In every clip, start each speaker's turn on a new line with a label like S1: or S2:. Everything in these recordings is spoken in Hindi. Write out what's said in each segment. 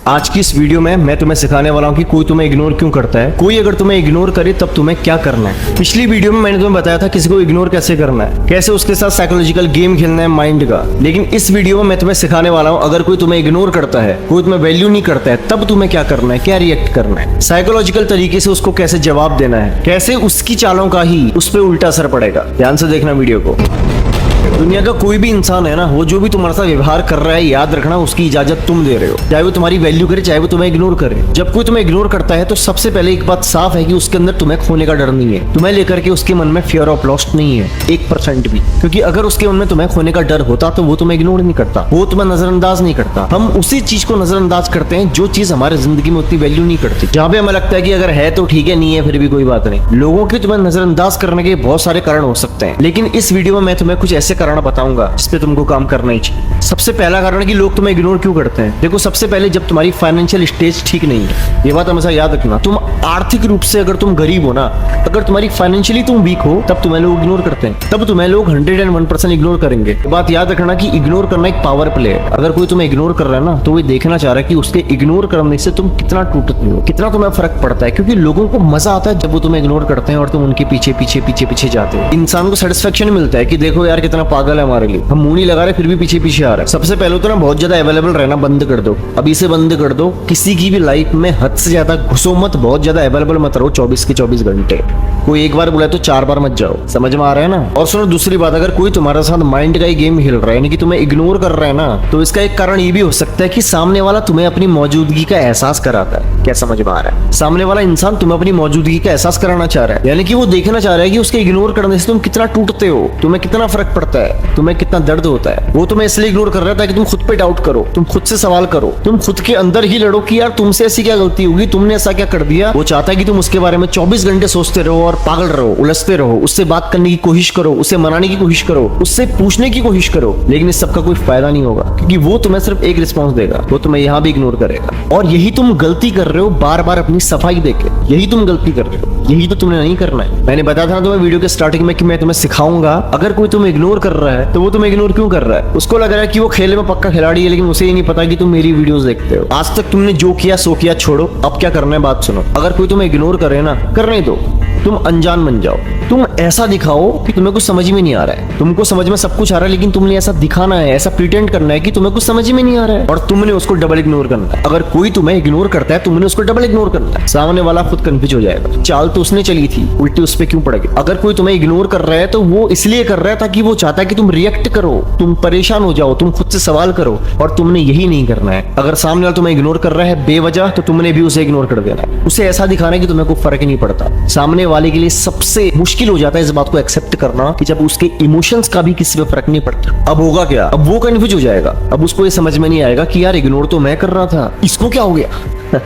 S1: आज की इस वीडियो में मैं तुम्हें सिखाने वाला हूँ कि कोई तुम्हें इग्नोर क्यों करता है, कोई अगर तुम्हें इग्नोर करे तब तुम्हें क्या करना है। पिछली वीडियो में मैंने तुम्हें बताया था किसी को इग्नोर कैसे करना है, कैसे उसके साथ साइकोलॉजिकल गेम खेलना है माइंड का। लेकिन इस वीडियो में मैं तुम्हें सिखाने वाला हूँ अगर कोई तुम्हें इग्नोर करता है, कोई तुम्हें वैल्यू नहीं करता है, तब तुम्हें क्या करना है, क्या रिएक्ट करना है, साइकोलॉजिकल तरीके से उसको कैसे जवाब देना है, कैसे उसकी चालों का ही उस पर उल्टा असर पड़ेगा। ध्यान से देखना वीडियो को। दुनिया का कोई भी इंसान है ना, वो जो भी तुम्हारे साथ व्यवहार कर रहा है, याद रखना उसकी इजाजत तुम दे रहे हो। चाहे वो तुम्हारी वैल्यू करे, चाहे वो तुम्हें इग्नोर करे। जब कोई तुम्हें इग्नोर करता है तो सबसे पहले एक बात साफ है कि उसके अंदर तुम्हें खोने का डर नहीं है, तुम्हें लेकर के उसके मन में फियर ऑफ लॉस्ट नहीं है 1% भी। क्योंकि अगर उसके मन में तुम्हें खोने का डर होता तो वो तुम्हें इग्नोर नहीं करता, वो तुम्हें नजरअंदाज नहीं करता। हम उसी चीज को नजरअंदाज करते हैं जो चीज हमारे जिंदगी में उतनी वैल्यू नहीं करती। जहां पे हमें लगता है कि अगर है तो ठीक है, नहीं है फिर भी कोई बात नहीं। लोगों की तुम्हें नजरअंदाज करने के बहुत सारे कारण हो सकते हैं, लेकिन इस वीडियो में मैं तुम्हें कुछ ऐसे कारण बताऊंगा जिस पे तुमको काम करना ही चाहिए। सबसे पहला कारण है कि लोग तुम्हें इग्नोर क्यों करते हैं। देखो, सबसे पहले जब तुम्हारी फाइनेंशियल स्टेज ठीक नहीं है, ये बात हमेशा याद रखना। तुम आर्थिक रूप से अगर तुम गरीब हो ना, अगर तुम्हारी फाइनेंशियली तुम वीक हो, तब तुम्हें लोग इग्नोर करते हैं, तब तुम्हें लोग 101% इग्नोर करेंगे। ये बात याद रखना कि इग्नोर करना एक पावर प्ले है। अगर कोई तुम्हें इग्नोर कर रहा है ना, तो वो देखना चाह रहा है कि उसके इग्नोर करने से तुम कितना टूटते हो, कितना तुम्हें फर्क पड़ता है। क्योंकि लोगों को मजा आता है जब वो तुम्हें इग्नोर करते हैं और तुम उनके पीछे पीछे पीछे पीछे जाते हो। इंसान को सेटिस्फेक्शन मिलता है कि देखो यार कितना पागल है हमारे लिए, हम मुंह नहीं लगा रहे फिर भी पीछे पीछे आ रहा है। सबसे पहले तो ना बहुत ज्यादा अवेलेबल रहना बंद कर दो, अभी से बंद कर दो। किसी की भी लाइफ में हद से ज्यादा घुसो मत, बहुत ज्यादा अवेलेबल मत रहो 24 के 24 घंटे। कोई एक बार बोला तो 4 बार मत जाओ। समझ में आ रहा है ना। और सुनो दूसरी बात, अगर कोई तुम्हारे साथ माइंड का ही गेम खेल रहा है, यानी कि तुम्हें इग्नोर कर रहा है ना, तो इसका एक कारण ये भी हो सकता है कि सामने वाला तुम्हें अपनी मौजूदगी का एहसास कराता है। क्या समझ में आ रहा है? सामने वाला इंसान तुम्हें अपनी मौजूदगी का एहसास कराना चाह रहा है, यानी कि वो देखना चाह रहा है कि उसके इग्नोर करने से तुम कितना टूटते हो, तुम्हें कितना फर्क पड़ता है, तुम्हें कितना दर्द होता है। वो तुम्हें इसलिए इग्नोर कर रहा है ताकि तुम खुद पे डाउट करो, तुम खुद से सवाल करो, तुम खुद के अंदर ही लड़ो कि यार तुमसे ऐसी क्या गलती होगी, तुमने ऐसा क्या कर दिया। वो चाहता है कि तुम उसके बारे में 24 घंटे सोचते रहो और पागल रहो, उलझते रहो, उससे बात करने की कोशिश करो, उसे मनाने की कोशिश करो, उससे पूछने की कोशिश करो। लेकिन इस सबका कोई फायदा नहीं होगा, क्योंकि वो तुम्हें सिर्फ एक रिस्पॉन्स देगा, वो तुम्हें यहाँ भी इग्नोर करेगा। और यही तुम गलती कर रहे हो बार बार अपनी सफाई देके, यही तुम गलती कर रहे हो, यही तो तुमने नहीं करना है। मैंने बताया था तुम्हें वीडियो के स्टार्टिंग में कि मैं तुम्हें सिखाऊंगा अगर कोई तुम्हें इग्नोर कर रहा है तो वो तुम्हें इग्नोर क्यों कर रहा है। उसको लग रहा है कि वो खेल में पक्का खिलाड़ी है, लेकिन उसे ही नहीं पता कि तुम मेरी वीडियोस देखते हो। आज तक तुमने जो किया सो किया, छोड़ो, अब क्या करना है बात सुनो। अगर कोई तुम्हें इग्नोर करे ना, करने दो, तुम अनजान बन जाओ, तुम ऐसा दिखाओ कि तुम्हें कुछ समझ में नहीं आ रहा है। तुमको समझ में सब कुछ आ रहा है, लेकिन तुमने ऐसा दिखाना है, ऐसा प्रिटेंड करना है कि तुम्हें कुछ समझ में नहीं आ रहा है, और तुमने उसको डबल इग्नोर करना है। अगर कोई तुम्हें इग्नोर करता है, तुमने उसको डबल इग्नोर करना है। सामने वाला खुद कंफ्यूज हो जाएगा, चाल तो उसने चली थी, उल्टी उस पे क्यों पड़ गई। अगर कोई तुम्हें इग्नोर कर रहा है तो वो इसलिए कर रहा है ताकि वो चाहता है कि तुम रिएक्ट करो, तुम परेशान हो जाओ, तुम खुद से सवाल करो, और तुमने यही नहीं करना है। अगर सामने वाला तुम्हें इग्नोर कर रहा है बेवजह, तो तुमने भी उसे इग्नोर कर देना है। उसे ऐसा दिखाना है कि तुम्हें कोई फर्क ही नहीं पड़ता। सामने वाले के लिए सबसे मुश्किल हो जाता है इस बात को एक्सेप्ट करना कि जब उसके इमोशंस का भी किसी पे फर्क नहीं पड़ता। अब होगा क्या, अब वो कंफ्यूज हो जाएगा, अब उसको ये समझ में नहीं आएगा कि यार इग्नोर तो मैं कर रहा था, इसको क्या हो गया।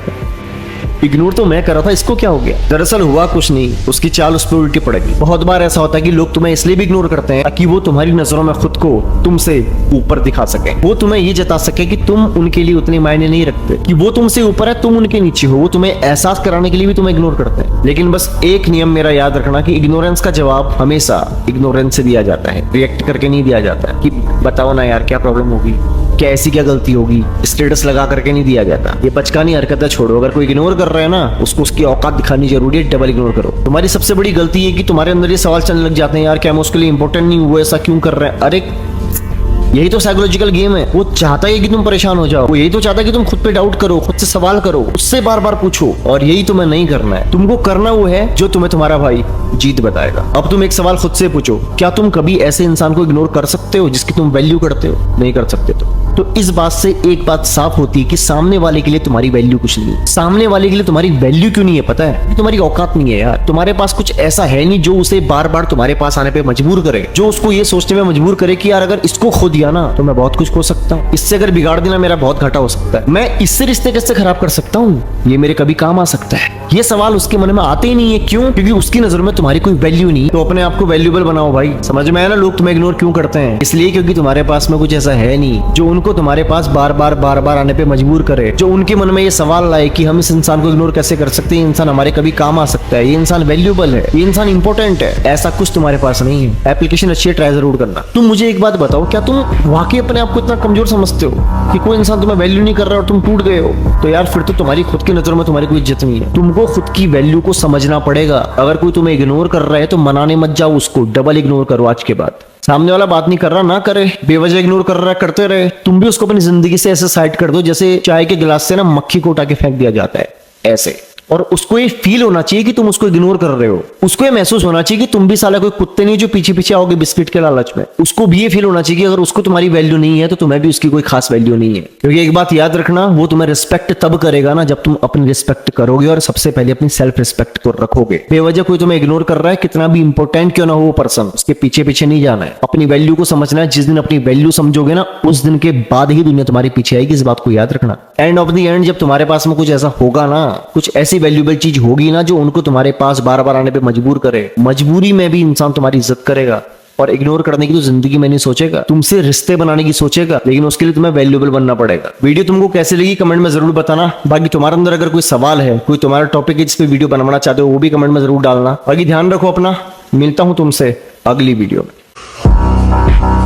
S1: इग्नोर तो मैं कर रहा था, इसको क्या हो गया। दरअसल हुआ कुछ नहीं, उसकी चाल उस पर उल्टी पड़ेगी। बहुत बार ऐसा होता है कि लोग तुम्हें इसलिए भी इग्नोर करते हैं ताकि वो तुम्हारी नजरों में खुद को तुमसे ऊपर दिखा सके, वो तुम्हें ये जता सके कि तुम उनके लिए उतने मायने नहीं रखते, कि वो तुमसे ऊपर है, तुम उनके नीचे हो। वो तुम्हें एहसास कराने के लिए भी तुम्हें इग्नोर करते हैं। लेकिन बस एक नियम मेरा याद रखना कि इग्नोरेंस का जवाब हमेशा इग्नोरेंस से दिया जाता है, रिएक्ट करके नहीं दिया जाता है कि बताओ ना यार क्या प्रॉब्लम होगी, क्या ऐसी क्या गलती होगी, स्टेटस लगा करके नहीं दिया जाता। ये बचकानी हरकतें छोड़ो। अगर कोई इग्नोर कर रहा है ना, उसको उसकी औकात दिखानी जरूरी है, डबल इग्नोर करो। तुम्हारी सबसे बड़ी गलती है कि तुम्हारे अंदर ये सवाल चलने लग जाते हैं, यार क्या मैं उसके लिए इंपॉर्टेंट नहीं, वो ऐसा क्यों कर रहा है। अरे यही तो साइकोलॉजिकल गेम है। वो चाहता है कि तुम परेशान हो जाओ, वो यही तो चाहता है कि तुम खुद पे डाउट करो, खुद से सवाल करो, उससे बार बार पूछो, और यही तुम्हें नहीं करना है। तुमको करना वो है जो तुम्हें तुम्हारा भाई जीत बताएगा। अब तुम एक सवाल खुद से पूछो, क्या तुम कभी ऐसे इंसान को इग्नोर कर सकते हो जिसकी तुम वैल्यू करते हो? नहीं कर सकते। तो इस बात से एक बात साफ होती है कि सामने वाले के लिए तुम्हारी वैल्यू कुछ नहीं है। सामने वाले के लिए तुम्हारी वैल्यू क्यों नहीं है पता है? तुम्हारी औकात नहीं है यार। तुम्हारे पास कुछ ऐसा है नहीं जो उसे बार बार तुम्हारे पास आने पे मजबूर करे, जो उसको ये सोचने में मजबूर करे कि यार अगर इसको खो दिया ना तो मैं बहुत कुछ खो सकता हूँ, इससे अगर बिगाड़ देना मेरा बहुत घाटा हो सकता है, मैं इससे रिश्ते कैसे खराब कर सकता हूँ, ये मेरे कभी काम आ सकता है। ये सवाल उसके मन में आते ही नहीं है। क्यों? क्योंकि उसकी नजर में तुम्हारी कोई वैल्यू नहीं। तो अपने आप को वैल्यूएबल बनाओ भाई। समझ में आया ना लोग तुम्हें इग्नोर क्यों करते हैं? इसलिए क्योंकि तुम्हारे पास में कुछ ऐसा है नहीं जो उनको तुम्हारे पास बार बार आने पे मजबूर करे, जो उनके मन में ये सवाल लाए कि हम इस इंसान को इग्नोर कैसे कर सकते हैं, ये इंसान हमारे कभी काम आ सकता है, ये इंसान वैल्यूएबल है, ये इंसान इंपॉर्टेंट है। ऐसा कुछ तुम्हारे पास नहीं है। एप्लीकेशन अच्छी है, ट्राई जरूर करना। तुम मुझे एक बात बताओ, क्या तुम वाकई अपने आप को इतना कमजोर समझते हो कि कोई इंसान तुम्हें वैल्यू नहीं कर रहा और तुम टूट गए हो? तो यार फिर तो तुम्हारी खुद की नजरों में तुम्हारी कोई इज्जत नहीं है। तुमको खुद की वैल्यू को समझना पड़ेगा। अगर कोई तुम्हें इग्नोर कर रहा है तो मनाने मत जाओ उसको, डबल इग्नोर करो आज के बाद। सामने वाला बात नहीं कर रहा ना करे, बेवजह इग्नोर कर रहा है करते रहे, तुम भी उसको अपनी जिंदगी से ऐसे साइड कर दो जैसे चाय के गिलास से ना मक्खी को उठा के फेंक दिया जाता है, ऐसे। और उसको ये फील होना चाहिए कि तुम उसको इग्नोर कर रहे हो। उसको ये महसूस होना चाहिए कि तुम भी साला कोई कुत्ते नहीं जो पीछे पीछे आओगे बिस्किट के लालच में। उसको भी ये फील होना चाहिए कि अगर उसको तुम्हारी वैल्यू नहीं है तो तुम्हें भी उसकी कोई खास वैल्यू नहीं है। क्योंकि एक बात याद रखना, वो तुम्हें रिस्पेक्ट तब करेगा ना जब तुम अपनी रिस्पेक्ट करोगे और सबसे पहले अपनी सेल्फ रिस्पेक्ट को रखोगे। बेवजह कोई तुम्हें इग्नोर कर रहा है, कितना भी इंपॉर्टेंट क्यों ना हो वो पर्सन, उसके पीछे पीछे नहीं जाना है। अपनी वैल्यू को समझना है। जिस दिन अपनी वैल्यू समझोगे ना, उस दिन के बाद ही दुनिया तुम्हारे पीछे आएगी। इस बात को याद रखना। एंड ऑफ द एंड जब तुम्हारे पास में कुछ ऐसा होगा ना, कुछ ऐसी वैल्यूएबल चीज होगी ना जो उनको तुम्हारे पास बार बार आने पे मजबूर करे, मजबूरी में भी इंसान तुम्हारी इज्जत करेगा। और इग्नोर करने की तो जिंदगी में नहीं सोचेगा, तुमसे रिश्ते बनाने की सोचेगा, लेकिन उसके लिए तुम्हें वैल्यूएबल बनना पड़ेगा। वीडियो तुमको कैसे लगी कमेंट में जरूर बताना। बाकी तुम्हारे अंदर अगर कोई सवाल है, कोई तुम्हारा टॉपिक है जिस पे वीडियो बनवाना चाहते हो, वो भी कमेंट में जरूर डालना। बाकी ध्यान रखो अपना। मिलता हूं तुमसे अगली वीडियो में।